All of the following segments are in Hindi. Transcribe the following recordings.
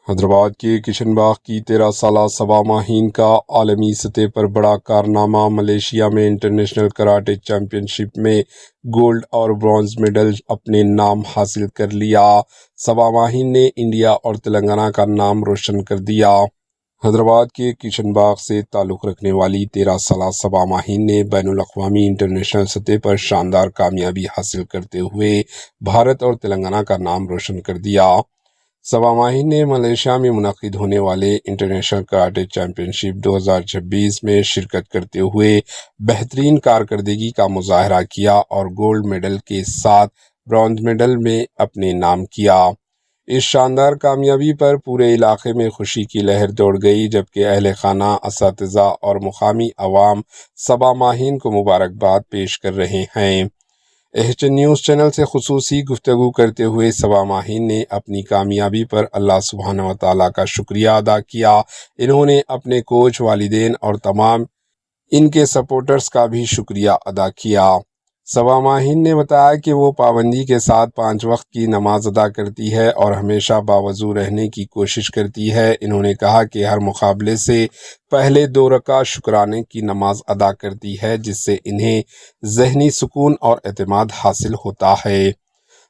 हैदराबाद के किशनबाग की 13 साला सबा माहीन का आलमी सतह पर बड़ा कारनामा। मलेशिया में इंटरनेशनल कराटे चैंपियनशिप में गोल्ड और ब्रॉन्ज मेडल अपने नाम हासिल कर लिया। सबा माहीन ने इंडिया और तेलंगाना का नाम रोशन कर दिया। हैदराबाद के किशनबाग से ताल्लुक़ रखने वाली 13 साला सबा माहीन ने बैनुल-अक़वामी इंटरनेशनल सतह पर शानदार कामयाबी हासिल करते हुए भारत और तेलंगाना का नाम रोशन कर दिया। सबा माहीन ने मलेशिया में मुनक़िद होने वाले इंटरनेशनल कराटे चैंपियनशिप 2026 में शिरकत करते हुए बेहतरीन कारकर्दगी का मुजाहरा किया और गोल्ड मेडल के साथ ब्रॉन्ज मेडल में अपने नाम किया। इस शानदार कामयाबी पर पूरे इलाके में खुशी की लहर दौड़ गई, जबकि अहले खाना, असातिज़ा और मुकामी अवाम सबा माहीन को मुबारकबाद पेश कर रहे हैं। एचएन न्यूज़ चैनल से खुसूसी गुफ्तगू करते हुए सबा माहीन ने अपनी कामयाबी पर अल्लाह सुब्हानहू व तआला का शुक्रिया अदा किया। इन्होंने अपने कोच, वालिदैन और तमाम इनके सपोर्टर्स का भी शुक्रिया अदा किया। सबा माहीन ने बताया कि वो पाबंदी के साथ 5 वक्त की नमाज अदा करती है और हमेशा बावज़ू रहने की कोशिश करती है। इन्होंने कहा कि हर मुकाबले से पहले 2 रकात शुक्राने की नमाज अदा करती है, जिससे इन्हें ज़हनी सुकून और एतमाद हासिल होता है।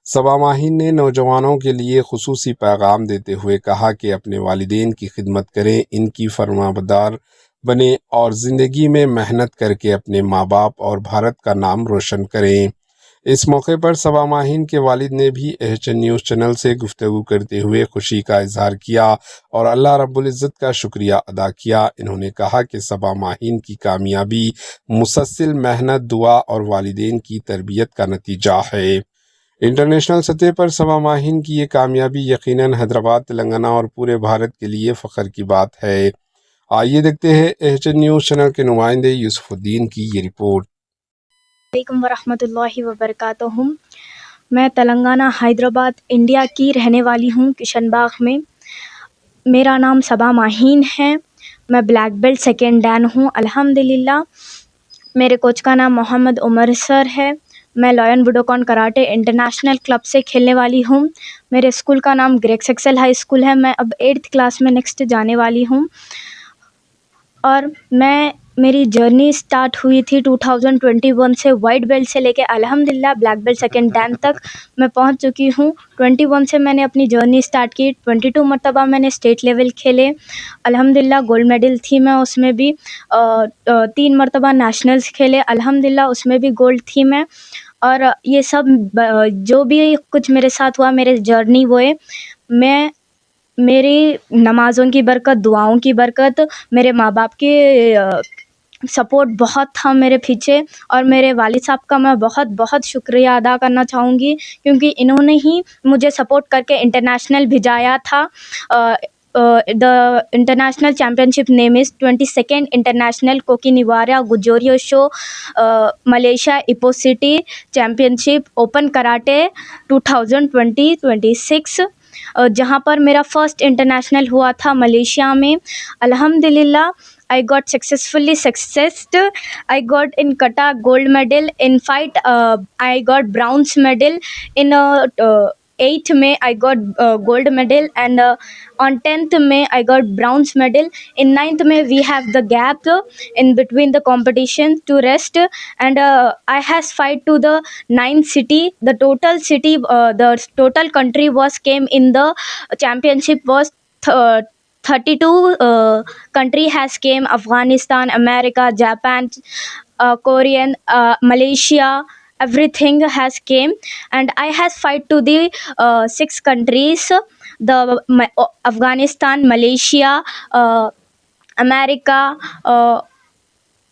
सबा माहीन ने नौजवानों के लिए खुसूसी पैगाम देते हुए कहा कि अपने वालिदैन की खिदमत करें, इनकी फरमाबरदार बने और ज़िंदगी में मेहनत करके अपने माँ बाप और भारत का नाम रोशन करें। इस मौके पर सबा माहीन के वालिद ने भी एचएन न्यूज़ चैनल से गुफ्तगू करते हुए खुशी का इजहार किया और अल्लाह रब्बुल इज़्ज़त का शुक्रिया अदा किया। इन्होंने कहा कि सबा माहीन की कामयाबी मुसलसल मेहनत, दुआ और वालिदैन की तरबियत का नतीजा है। इंटरनेशनल सतह पर सबा माहीन की ये कामयाबी यकीनन हैदराबाद, तेलंगाना और पूरे भारत के लिए फ़ख्र की बात है। आइए देखते हैं एचएन न्यूज़ चैनल के नुमाइंदे यूसुफुद्दीन की ये रिपोर्ट। वालेकुम वरहमतुल्लाहि वबरकातुहू। मैं तेलंगाना, हैदराबाद, इंडिया की रहने वाली हूँ, किशनबाग में। मेरा नाम सबा माहीन है। मैं ब्लैक बेल्ट सेकेंड डैन हूँ, अल्हम्दुलिल्लाह। मेरे कोच का नाम मोहम्मद उमर सर है। मैं लॉयन बुडोकॉन कराटे इंटरनेशनल क्लब से खेलने वाली हूँ। मेरे स्कूल का नाम ग्रेग्स एक्सेल हाई स्कूल है। मैं अब 8th क्लास में नेक्स्ट जाने वाली हूँ और मेरी जर्नी स्टार्ट हुई थी 2021 से। वाइट बेल्ट से लेके अल्हम्दुलिल्लाह ब्लैक बेल्ट सेकेंड डैन तक मैं पहुंच चुकी हूं। 21 से मैंने अपनी जर्नी स्टार्ट की। 22 मरतबा मैंने स्टेट लेवल खेले, अल्हम्दुलिल्लाह गोल्ड मेडल थी मैं उसमें भी। 3 मरतबा नेशनल्स खेले, अल्हम्दुलिल्लाह उसमें भी गोल्ड थी मैं। और ये सब जो भी कुछ मेरे साथ हुआ, मेरे जर्नी वो है, मैं मेरी नमाज़ों की बरकत, दुआओं की बरकत, मेरे माँ बाप के सपोर्ट बहुत था मेरे पीछे, और मेरे वालिद साहब का मैं बहुत बहुत शुक्रिया अदा करना चाहूँगी, क्योंकि इन्होंने ही मुझे सपोर्ट करके इंटरनेशनल भिजाया था। The international championship name is 22nd international कोकिनिवारा गुजोरियो show Malaysia Ipoh city championship open karate 2026, जहाँ पर मेरा फर्स्ट इंटरनेशनल हुआ था मलेशिया में। अल्हम्दुलिल्लाह I got successfully successed. I got in kata gold medal. In fight I got bronze medal. In 8th May I got gold medal, and on 10th May I got bronze medal. In 9th May we have the gap in between the competition to rest, and I has fight to the 9th city. The total city, the total country was came in the championship was 32 country has came: Afghanistan, America, Japan, Korean, Malaysia, everything has came. And I has fight to the 6 countries: Afghanistan, Malaysia, America,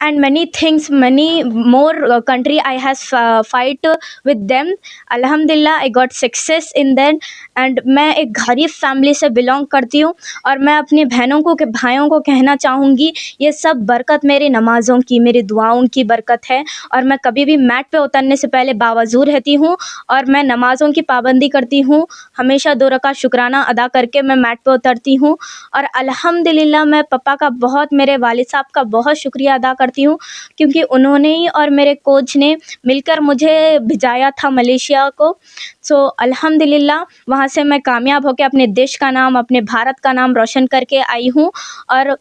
and many things, many more country I has fight with them. अल्हम्दुलिल्लाह I got success in that. And मैं एक गरीब फैमिली से बिलोंग करती हूँ, और मैं अपनी बहनों को, भाइयों को कहना चाहूँगी, ये सब बरकत मेरी नमाज़ों की, मेरी दुआओं की बरकत है। और मैं कभी भी मैट पे उतरने से पहले बावज़ू रहती हूँ, और मैं नमाज़ों की पाबंदी करती हूँ। हमेशा 2 रकात शुक्राना अदा करके मैं मैट पे उतरती हूँ। और अल्हम्दुलिल्लाह मैं पापा का बहुत, मेरे वालिद साहब का बहुत शुक्रिया अदा करती करती हूँ, क्योंकि उन्होंने ही और मेरे कोच ने मिलकर मुझे भिजाया था मलेशिया को। सो अल्हम्दुलिल्लाह वहाँ से मैं कामयाब होकर अपने देश का नाम, अपने भारत का नाम रोशन करके आई हूँ। और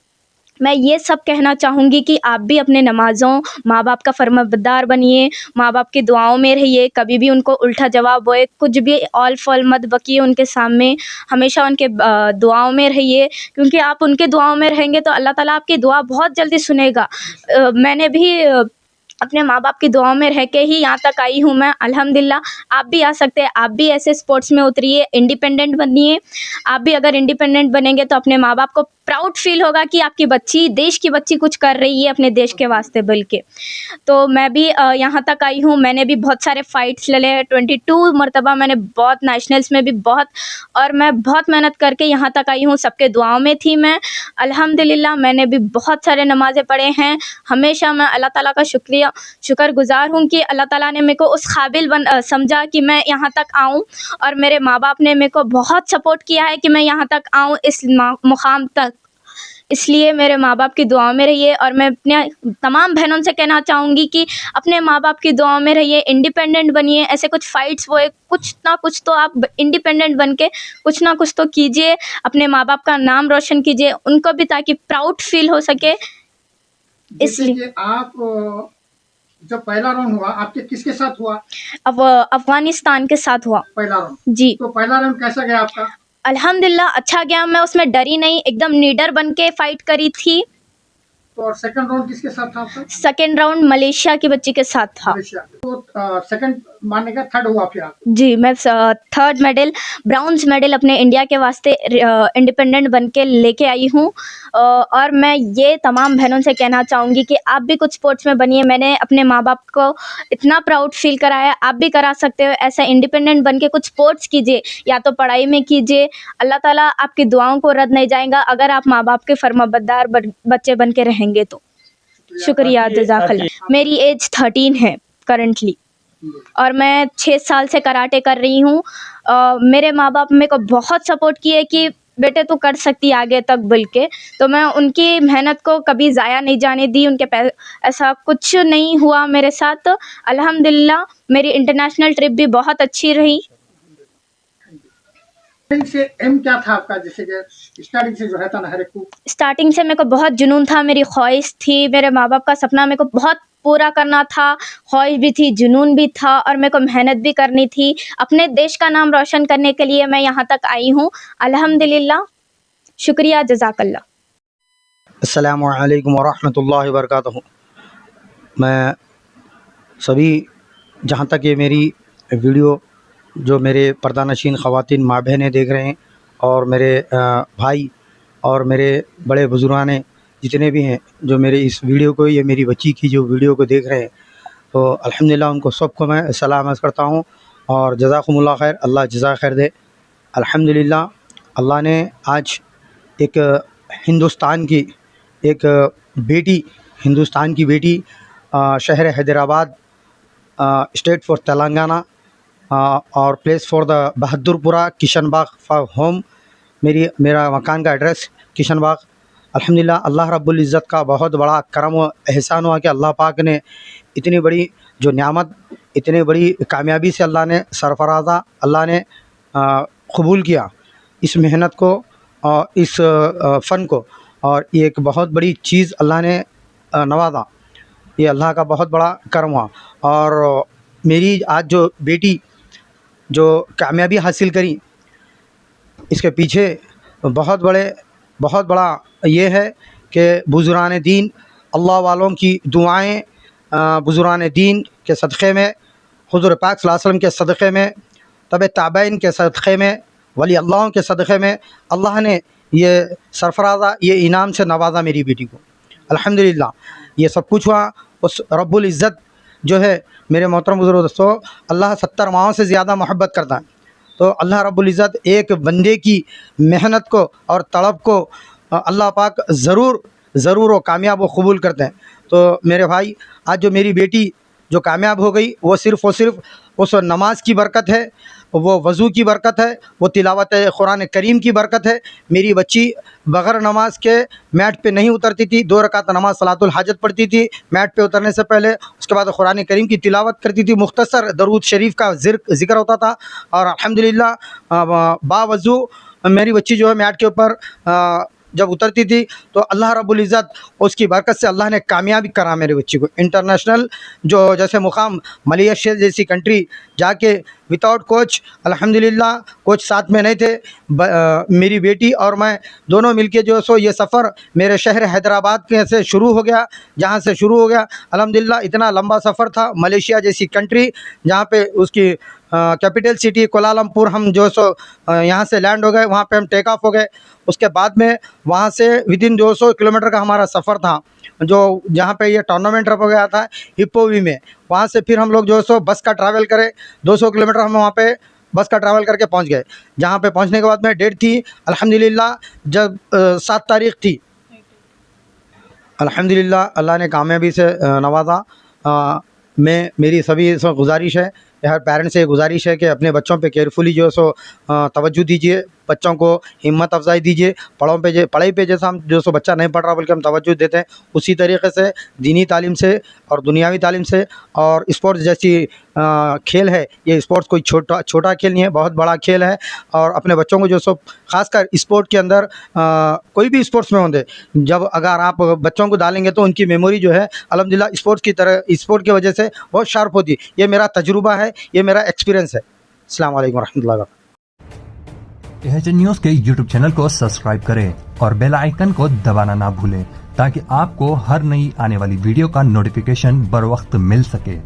मैं ये सब कहना चाहूँगी कि आप भी अपने नमाज़ों, माँ बाप का फर्माबरदार बनिए, माँ बाप की दुआओं में रहिए, कभी भी उनको उल्टा जवाब बोए कुछ भी ऑल फॉल मत बकिए उनके सामने, हमेशा उनके दुआओं में रहिए, क्योंकि आप उनके दुआओं में रहेंगे तो अल्लाह ताला आपकी दुआ बहुत जल्दी सुनेगा। मैंने भी अपने माँ बाप की दुआओं में रह के ही यहाँ तक आई हूँ मैं, अल्हम्दुलिल्लाह। आप भी आ सकते हैं, आप भी ऐसे स्पोर्ट्स में उतरिए, इंडिपेंडेंट बनिए। आप भी अगर इंडिपेंडेंट बनेंगे तो अपने माँ बाप को प्राउड फील होगा कि आपकी बच्ची, देश की बच्ची कुछ कर रही है अपने देश के वास्ते बोल के। तो मैं भी यहाँ तक आई हूँ, मैंने भी बहुत सारे फाइट्स ले लिए, 22 मरतबा मैंने बहुत नेशनल्स में भी बहुत, और मैं बहुत मेहनत करके यहाँ तक आई हूँ, सबके दुआओं में थी मैं, अल्हम्दुलिल्लाह। मैंने भी बहुत सारे नमाज़ें पढ़े हैं। हमेशा मैं अल्लाह ताला का शुक्रगुज़ार हूँ कि अल्लाह ताला ने मेरे को उस काबिल समझा कि मैं यहाँ तक आऊँ, और मेरे माँ बाप ने मेरे को बहुत सपोर्ट किया है कि मैं यहाँ तक आऊँ, इस मुकाम तक। इसलिए मेरे माँ बाप की दुआओं में रहिए, और मैं अपने तमाम बहनों से कहना चाहूँगी कि अपने माँ बाप की दुआओं में रहिए, इंडिपेंडेंट बनिए। ऐसे कुछ फाइट्स वो कुछ ना कुछ तो आप इंडिपेंडेंट बन के कुछ ना कुछ तो कीजिए, अपने माँ बाप का नाम रोशन कीजिए, उनको भी, ताकि प्राउड फील हो सके। जैसे इसलिए कि आप जब पहला राउंड हुआ आपके किसके साथ हुआ? अब अफ़गानिस्तान के साथ हुआ पहला राउंड। जी। तो पहला राउंड कैसा गया आपका? अल्हम्दुलिल्लाह अच्छा गया, मैं उसमें डरी नहीं, एकदम निडर बन के फ़ाइट करी थी। तो और सेकंड राउंड किसके साथ था आपका? सेकेंड राउंड मलेशिया की बच्ची के साथ था। मलेशिया। तो सेकंड मानने का थर्ड हुआ फिर आप? जी, मैं थर्ड मेडल, ब्राउन्ज मेडल अपने इंडिया के वास्ते इंडिपेंडेंट बन के लेके आई हूँ। और मैं ये तमाम बहनों से कहना चाहूँगी कि आप भी कुछ स्पोर्ट्स में बनिए। मैंने अपने माँ बाप को इतना प्राउड फील कराया, आप भी करा सकते हो। ऐसा इंडिपेंडेंट बन के कुछ स्पोर्ट्स कीजिए, या तो पढ़ाई में कीजिए, अल्लाह ताला आपकी दुआओं को रद्द नहीं जाएगा अगर आप माँ बाप के फर्माबरदार बच्चे बन के रहेंगे तो। शुक्रिया, जज़ाकल्लाह। मेरी एज 13 है करंटली, और मैं 6 साल से कराटे कर रही हूँ। मेरे माँ बाप मेरे को बहुत सपोर्ट किए कि बेटे तू कर सकती आगे तक बोल के, तो मैं उनकी मेहनत को कभी ज़ाया नहीं जाने दी। ऐसा कुछ नहीं हुआ मेरे साथ, अल्हम्दुलिल्लाह। मेरी इंटरनेशनल ट्रिप भी बहुत अच्छी रही। स्टार्टिंग से एम क्या था आपका? जैसे कि स्टार्टिंग से जो रहता ना हर एक को, स्टार्टिंग से मेरे को बहुत जुनून था, मेरी ख्वाहिश थी, मेरे माँ बाप का सपना मेरे को बहुत पूरा करना था, ख्वाहिश भी थी, जुनून भी था, और मेरे को मेहनत भी करनी थी। अपने देश का नाम रोशन करने के लिए मैं यहाँ तक आई हूँ, अल्हम्दुलिल्लाह। शुक्रिया, जज़ाकल्लाह। अस्सलामु अलैकुम वरहमतुल्लाहि वबरकातुहू। मैं सभी, जहाँ तक ये मेरी वीडियो जो मेरे पर्दानशीन ख़वातीन माँ बहनें देख रहे हैं, और मेरे भाई और मेरे बड़े बुजुर्गान जितने भी हैं जो मेरे इस वीडियो को, ये मेरी बच्ची की जो वीडियो को देख रहे हैं, तो अल्हम्दुलिल्लाह उनको सबको मैं सलाम अर्ज़ करता हूँ, और जज़ाकुमुल्लाह खैर, अल्लाह जज़ा खैर दे। अल्हम्दुलिल्लाह अल्लाह ने आज एक हिंदुस्तान की एक बेटी, हिंदुस्तान की बेटी, शहर हैदराबाद, स्टेट फॉर तेलंगाना, और place for the Bahadurpura, Kishanbagh for home. मेरा मकान का एड्रेस किशनबाग। अल्हम्दुलिल्लाह अल्लाह रब्बुल इज़्ज़त का बहुत बड़ा करम व एहसान हुआ कि अल्लाह पाक ने इतनी बड़ी जो नियामत, इतनी बड़ी कामयाबी से अल्लाह ने सरफराज़ा, अल्लाह ने कबूल किया इस मेहनत को और इस फ़न को, और ये एक बहुत बड़ी चीज़ अल्लाह ने नवाजा। ये अल्लाह का बहुत बड़ा करम हुआ। और मेरी आज जो बेटी जो कामयाबी हासिल करी, इसके पीछे बहुत बड़ा ये है कि बुज़ुर्गान दीन, अल्लाह वालों की दुआएं, बुज़ुर्गान दीन के सदक़े में, हुज़ूर पाक सल्लल्लाहु अलैहि वसल्लम के सदक़े में, तबे ताबईन के सदक़े में, वली अल्लाहों के सदक़े में अल्लाह ने ये सरफराज़ा, ये इनाम से नवाजा मेरी बेटी को। अल्हम्दुलिल्लाह ये सब कुछ हुआ उस रब्बुल इज़्ज़त जो है। मेरे मोहतरम बुज़ुर्ग दोस्तों, अल्लाह 70 माओं से ज़्यादा मोहब्बत करता है। तो अल्लाह रब्बुल इज़्ज़त एक बंदे की मेहनत को और तड़प को अल्लाह पाक ज़रूर वो कामयाब व कबूल करते हैं। तो मेरे भाई, आज जो मेरी बेटी जो कामयाब हो गई, वो सिर्फ़ उस नमाज की बरकत है, वो वज़ू की बरकत है, वो तिलावत कुरान करीम की बरकत है। मेरी बच्ची बग़ैर नमाज के मैट पे नहीं उतरती थी, 2 रकात नमाज सलातुल हाजत पढ़ती थी मैट पे उतरने से पहले। उसके बाद कुरान करीम की तिलावत करती थी, मुख्तसर दरूद शरीफ का ज़िक्र होता था। और अल्हम्दुलिल्लाह बावज़ू मेरी बच्ची जो है मैट के ऊपर जब उतरती थी तो अल्लाह रब्बुल इज़्ज़त उसकी बरकत से अल्लाह ने कामयाबी करा मेरी बच्ची को। इंटरनेशनल जो जैसे मुकाम मलेशिया जैसी कंट्री जाके विदाउट कोच, अल्हम्दुलिल्लाह कोच साथ में नहीं थे, मेरी बेटी और मैं दोनों मिलके जो सो ये सफ़र मेरे शहर हैदराबाद के से शुरू हो गया। जहाँ से शुरू हो गया अल्हम्दुलिल्लाह इतना लंबा सफ़र था। मलेशिया जैसी कंट्री जहाँ पे उसकी कैपिटल सिटी कोलालमपुर हम जो सो यहाँ से लैंड हो गए, वहाँ पे हम टेक ऑफ हो गए। उसके बाद में वहाँ से विदिन 200 किलोमीटर का हमारा सफ़र था, जो जहाँ पे ये टूर्नामेंट रख हो गया था हिप्पोवी में। वहाँ से फिर हम लोग जो सो बस का ट्रैवल करे 200 किलोमीटर हम वहाँ पे बस का ट्रैवल करके पहुँच गए। जहाँ पे पहुँचने के बाद में डेट थी अल्हम्दुलिल्लाह जब 7 तारीख़ थी, अल्हम्दुलिल्लाह अल्लाह ने कामयाबी से नवाजा। मेरी सभी सो गुजारिश है, हर पेरेंट्स से गुजारिश है कि अपने बच्चों पे केयरफुली जो सो तवज्जो दीजिए, बच्चों को हिम्मत अफजाई दीजिए। पढ़ाई पे जैसा हम जो सो बच्चा नहीं पढ़ रहा बल्कि हम तवज्जो देते हैं, उसी तरीके से दीनी तालीम से और दुनियावी तालीम से और स्पोर्ट्स जैसी खेल है, ये स्पोर्ट्स कोई छोटा खेल नहीं है, बहुत बड़ा खेल है। और अपने बच्चों को जो सो ख़ासकर स्पोर्ट के अंदर कोई भी स्पोर्ट्स में होंगे, जब अगर आप बच्चों को डालेंगे तो उनकी मेमोरी जो है अल्हम्दुलिल्लाह स्पोर्ट की वजह से बहुत शार्प होती है। ये मेरा तजुर्बा है, ये मेरा एक्सपीरियंस है। अस्सलाम वालेकुम रहमतुल्लाहि व बरकातहू। एचएन न्यूज़ के यूट्यूब चैनल को सब्सक्राइब करें और बेल आइकन को दबाना ना भूलें ताकि आपको हर नई आने वाली वीडियो का नोटिफिकेशन बर वक्त मिल सके।